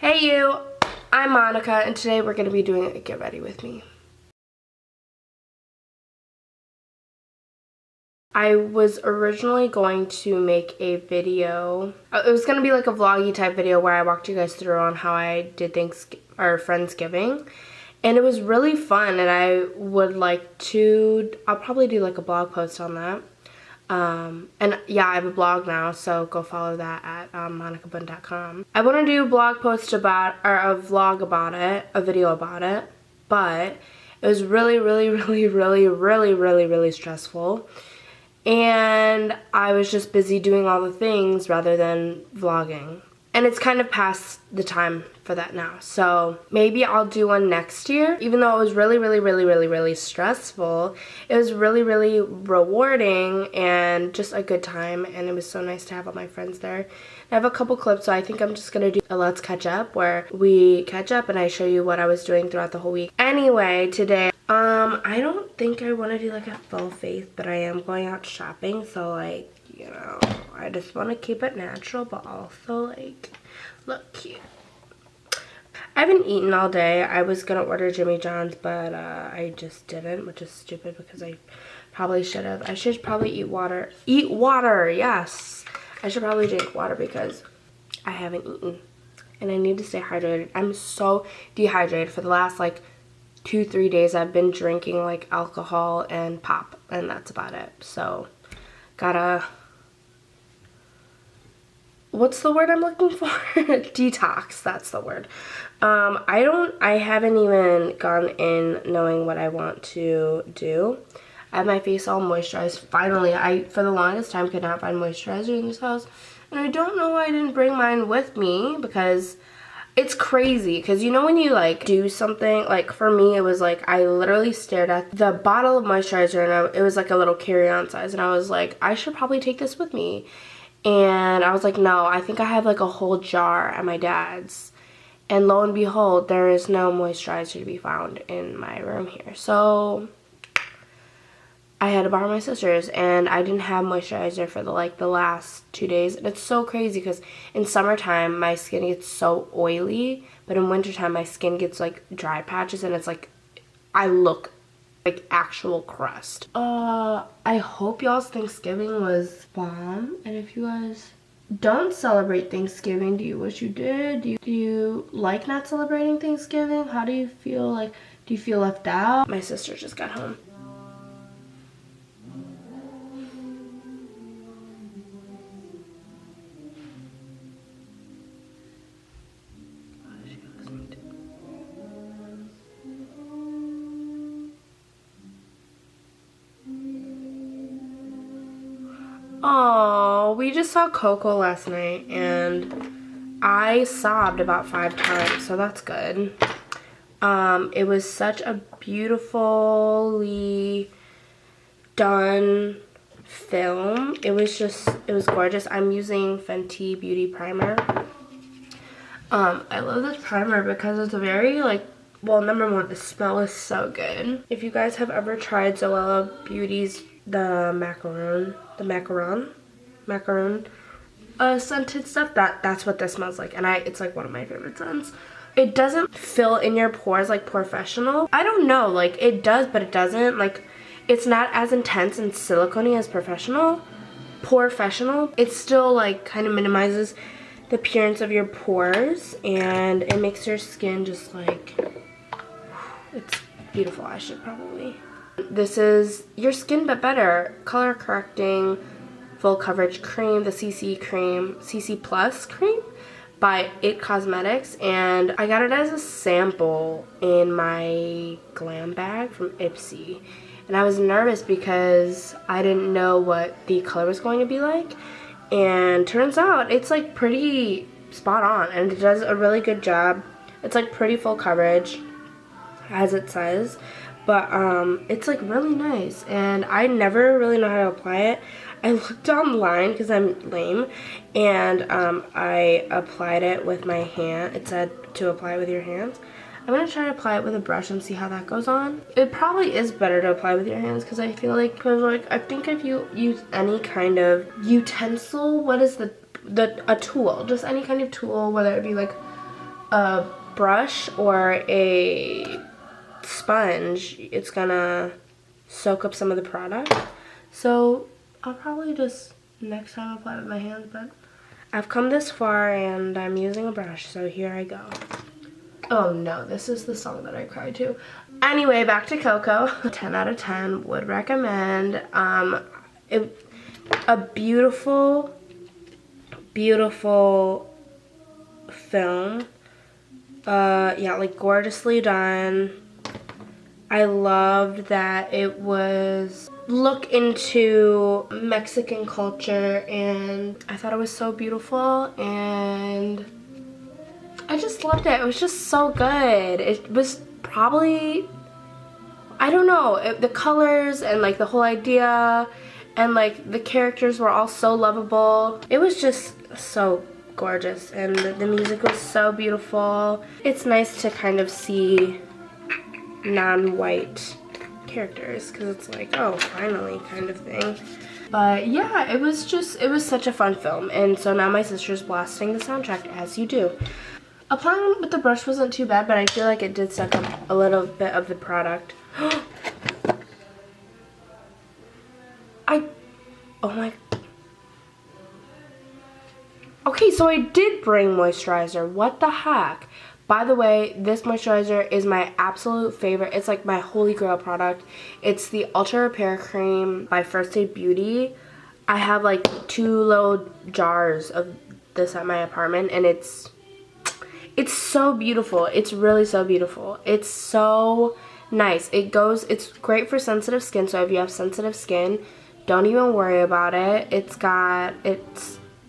Hey you, I'm Monica, and today we're going to be doing a Get Ready With Me. I was originally going to make a video. It was going to be like a vloggy type video where I walked you guys through on how I did Friendsgiving. And it was really fun, and I would like to, I'll probably do like a blog post on that. And yeah, I have a blog now, so go follow that at monicabun.com. I want to do a blog post about, or a vlog about it, a video about it, but it was really stressful. And I was just busy doing all the things rather than vlogging. And it's kind of past the time for that now. So maybe I'll do one next year. Even though it was really stressful, it was really rewarding and just a good time. And it was so nice to have all my friends there. I have a couple clips, so I think I'm just gonna do a let's catch up where we catch up and I show you what I was doing throughout the whole week. Anyway, today, I don't think I want to do like a full face, but I am going out shopping, so like, you know, I just want to keep it natural, but also like look cute. I haven't eaten all day. I was gonna order Jimmy John's, but I just didn't, which is stupid because I probably should have. I should probably eat water. Eat water, yes. I should probably drink water because I haven't eaten and I need to stay hydrated. I'm so dehydrated. For the last like 2-3 days I've been drinking like alcohol and pop, and that's about it. So gotta, what's the word I'm looking for? Detox, that's the word. I haven't even gone in knowing what I want to do. I have my face all moisturized. Finally, I, for the longest time, could not find moisturizer in this house. And I don't know why I didn't bring mine with me, because it's crazy. Because you know when you like do something, like for me it was like I literally stared at the bottle of moisturizer and it was like a little carry-on size. And I was like, I should probably take this with me. And I was like, no, I think I have like a whole jar at my dad's. And lo and behold, there is no moisturizer to be found in my room here. So I had to borrow my sister's, and I didn't have moisturizer for the last 2 days. And it's so crazy because in summertime my skin gets so oily, but in wintertime my skin gets like dry patches, and it's like I look like actual crust. I hope y'all's Thanksgiving was bomb. And if you guys don't celebrate Thanksgiving, do you wish you did? Do you like not celebrating Thanksgiving? How do you feel? Like, do you feel left out? My sister just got home. Oh, we just saw Coco last night and I sobbed about 5 times, so that's good. It was such a beautifully done film. It was gorgeous. I'm using Fenty Beauty Primer. I love this primer because it's very like, well, number one, the smell is so good. If you guys have ever tried Zoella Beauty's the macaron scented stuff, that's what this smells like, and it's like one of my favorite scents. It doesn't fill in your pores like Professional. I don't know, like it does but it doesn't. Like it's not as intense and silicone as Professional. It still like kind of minimizes the appearance of your pores, and it makes your skin just like, it's beautiful. I should probably. This is Your Skin But Better Color Correcting Full Coverage Cream, the CC Plus cream by It Cosmetics, and I got it as a sample in my glam bag from Ipsy. And I was nervous because I didn't know what the color was going to be like, and turns out it's like pretty spot on, and it does a really good job. It's like pretty full coverage as it says, but it's like really nice, and I never really know how to apply it. I looked online because I'm lame, and I applied it with my hand. It said to apply it with your hands. I'm going to try to apply it with a brush and see how that goes on. It probably is better to apply with your hands because I feel like, I think if you use any kind of utensil, what is a tool, just any kind of tool, whether it be like a brush or a sponge, it's gonna soak up some of the product. So I'll probably just next time apply with my hands, but I've come this far and I'm using a brush, so here I go. Oh no, this is the song that I cried to. Anyway, back to Coco. 10 out of 10, would recommend. A beautiful, beautiful film. Yeah, like gorgeously done. I loved that it was look into Mexican culture, and I thought it was so beautiful, and I just loved it. It was just so good. It was probably, I don't know, the colors and like the whole idea and like the characters were all so lovable. It was just so gorgeous, and the music was so beautiful. It's nice to kind of see non-white characters because it's like, oh, finally kind of thing. But yeah, it was such a fun film, and so now my sister's blasting the soundtrack as you do. Applying with the brush wasn't too bad, but I feel like it did suck up a little bit of the product. Oh my. Okay, so I did bring moisturizer. What the heck? By the way, this moisturizer is my absolute favorite. It's like my holy grail product. It's the Ultra Repair Cream by First Aid Beauty. I have like 2 little jars of this at my apartment, and it's so beautiful. It's really so beautiful. It's so nice. It's great for sensitive skin, so if you have sensitive skin, don't even worry about it.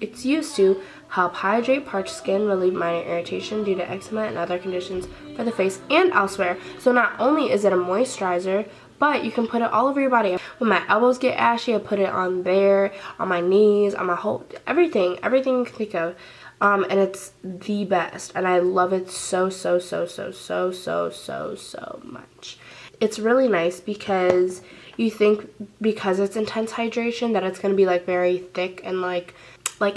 It's used to help hydrate parched skin, relieve minor irritation due to eczema and other conditions for the face and elsewhere. So not only is it a moisturizer, but you can put it all over your body. When my elbows get ashy, I put it on there, on my knees, on my whole, everything you can think of. And it's the best, and I love it so much. It's really nice because you think because it's intense hydration that it's going to be like very thick and like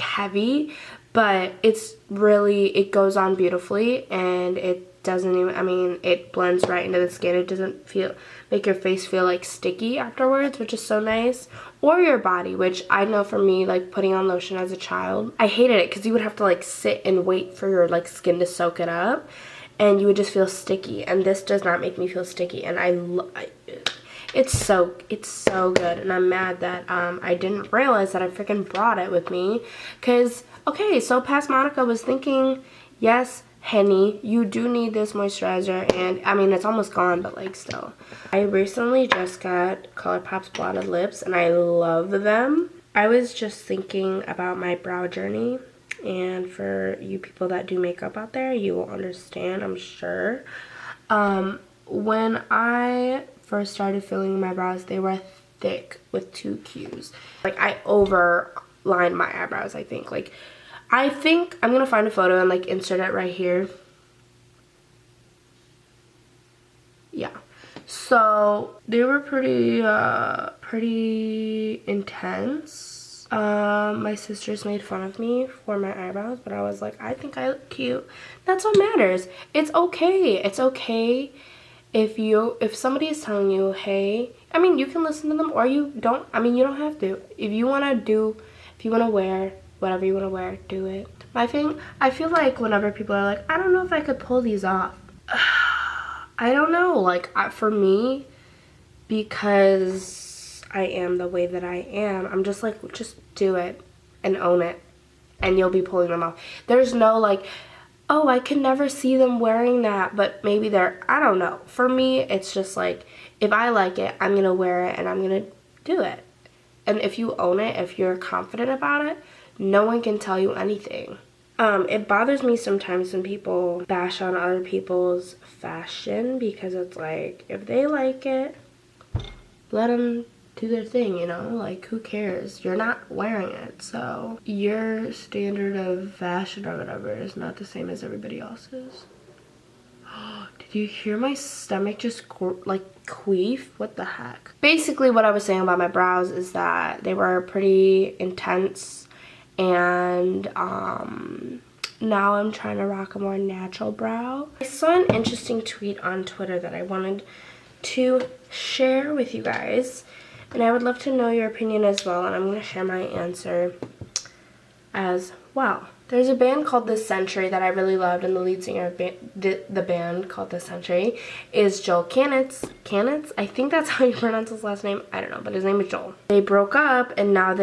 heavy, but it goes on beautifully, and it doesn't even, I mean, it blends right into the skin. It doesn't make your face feel like sticky afterwards, which is so nice. Or your body, which I know for me, like putting on lotion as a child, I hated it because you would have to like sit and wait for your like skin to soak it up, and you would just feel sticky, and this does not make me feel sticky, and it's so good. And I'm mad that I didn't realize that I freaking brought it with me, because okay, so past Monica was thinking, yes, Henny, you do need this moisturizer, and I mean it's almost gone, but like still. I recently just got ColourPop's Blotted Lips, and I love them. I was just thinking about my brow journey, and for you people that do makeup out there, you will understand, I'm sure. When I first started filling my brows, they were thick with 2 Qs. Like I overlined my eyebrows, I think. Like I think I'm gonna find a photo and like insert it right here. Yeah. So they were pretty intense. My sisters made fun of me for my eyebrows, but I was like, I think I look cute. That's what matters. It's okay. It's okay if somebody is telling you, hey, I mean, you can listen to them, or you don't. I mean, you don't have to. If you wanna wear whatever you want to wear, do it. I feel like whenever people are like, I don't know if I could pull these off. I don't know, like for me, because I am the way that I am, I'm just like, just do it and own it, and you'll be pulling them off. There's no like, oh, I can never see them wearing that, but maybe I don't know. For me, it's just like, if I like it, I'm gonna wear it, and I'm gonna do it. And if you own it, if you're confident about it, no one can tell you anything. It bothers me sometimes when people bash on other people's fashion, because it's like, if they like it, let them do their thing, you know? Like, who cares? You're not wearing it, so your standard of fashion or whatever is not the same as everybody else's. Did you hear my stomach just like queef? What the heck? Basically, what I was saying about my brows is that they were pretty intense, and now I'm trying to rock a more natural brow. I saw an interesting tweet on Twitter that I wanted to share with you guys, and I would love to know your opinion as well, and I'm going to share my answer as well. There's a band called This Century that I really loved, and the lead singer of the band called This Century is Joel Canitz. Canitz? I think that's how you pronounce his last name. I don't know, but his name is Joel. They broke up, and now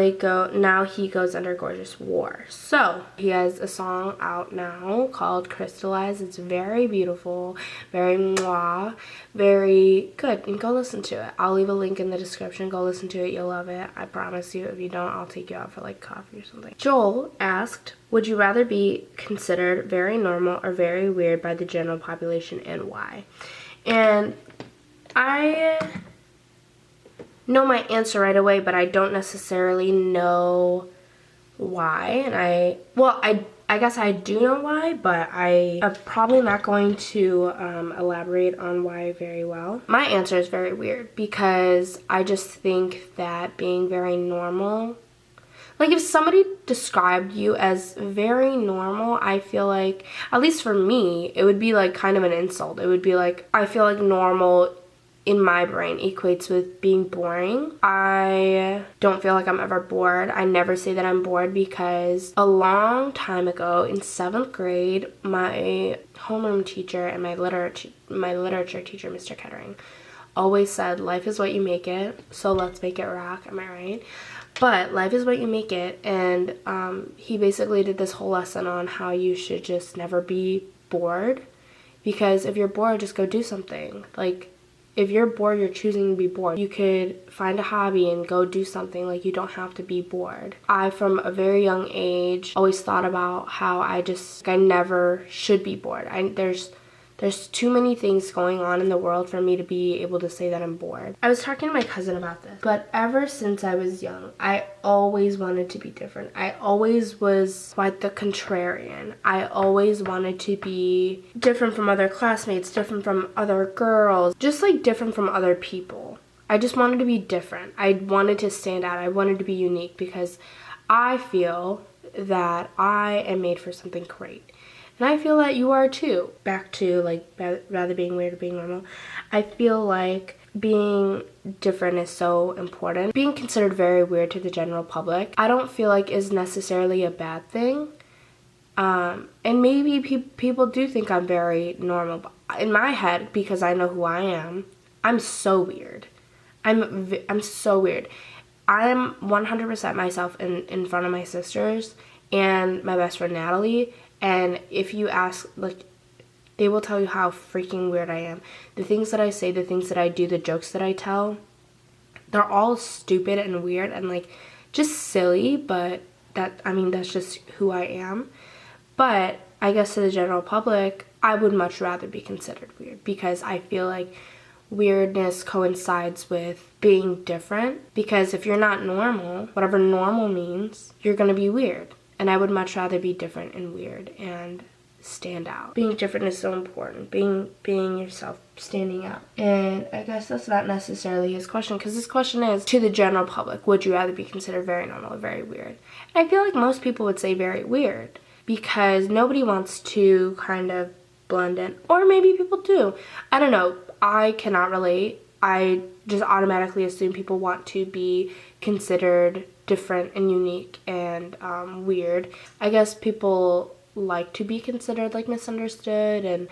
he goes under Gorgeous War. So he has a song out now called Crystallize. It's very beautiful, very mwah, very good. And go listen to it. I'll leave a link in the description. Go listen to it. You'll love it. I promise you. If you don't, I'll take you out for like coffee or something. Joel asked, would you rather be considered very normal or very weird by the general population, and why? And I know my answer right away, but I don't necessarily know why. And I guess I do know why, but I'm probably not going to elaborate on why very well. My answer is very weird, because I just think that being very normal, like if somebody described you as very normal, I feel like, at least for me, it would be like kind of an insult. It would be like, I feel like normal in my brain equates with being boring. I don't feel like I'm ever bored. I never say that I'm bored, because a long time ago in 7th grade, my homeroom teacher and my literature teacher, Mr. Kettering, always said, life is what you make it, so let's make it rock. Am I right? But life is what you make it, and he basically did this whole lesson on how you should just never be bored, because if you're bored, just go do something. Like, if you're bored, you're choosing to be bored. You could find a hobby and go do something. Like, you don't have to be bored. I, from a very young age, always thought about how I never should be bored. There's too many things going on in the world for me to be able to say that I'm bored. I was talking to my cousin about this, but ever since I was young, I always wanted to be different. I always was quite the contrarian. I always wanted to be different from other classmates, different from other girls, just like different from other people. I just wanted to be different. I wanted to stand out. I wanted to be unique, because I feel that I am made for something great. And I feel that you are too. Back to like rather being weird or being normal. I feel like being different is so important. Being considered very weird to the general public, I don't feel like is necessarily a bad thing. And maybe people do think I'm very normal. But in my head, because I know who I am, I'm so weird. I'm so weird. I'm 100% myself in front of my sisters and my best friend Natalie. And if you ask, like, they will tell you how freaking weird I am. The things that I say, the things that I do, the jokes that I tell, they're all stupid and weird and, like, just silly, but that's just who I am. But I guess to the general public, I would much rather be considered weird, because I feel like weirdness coincides with being different. Because if you're not normal, whatever normal means, you're gonna be weird. And I would much rather be different and weird and stand out. Being different is so important. Being yourself, standing out. And I guess that's not necessarily his question, because his question is to the general public, would you rather be considered very normal or very weird? And I feel like most people would say very weird, because nobody wants to kind of blend in. Or maybe people do. I don't know. I cannot relate. I just automatically assume people want to be considered different and unique and weird. I guess people like to be considered like misunderstood and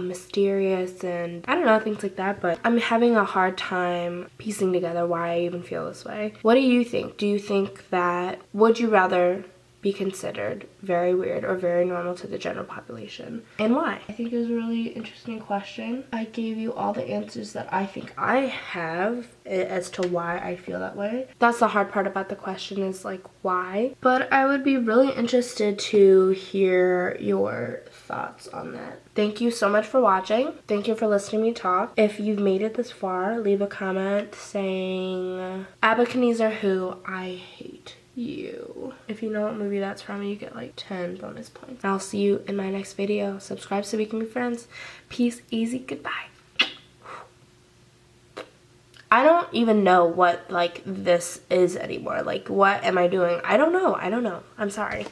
mysterious and I don't know, things like that, but I'm having a hard time piecing together why I even feel this way. What do you think? Do you think that, would you rather be considered very weird or very normal to the general population, and why? I think it was a really interesting question. I gave you all the answers that I think I have as to why I feel that way. That's the hard part about the question, is like why. But I would be really interested to hear your thoughts on that. Thank you so much for watching. Thank you for listening to me talk. If you've made it this far, leave a comment saying Abecanezer who I hate you. If you know what movie that's from, you get like 10 bonus points. I'll see you in my next video. Subscribe so we can be friends. Peace, easy, goodbye. I don't even know what like this is anymore. Like, what am I doing? I don't know. I'm sorry.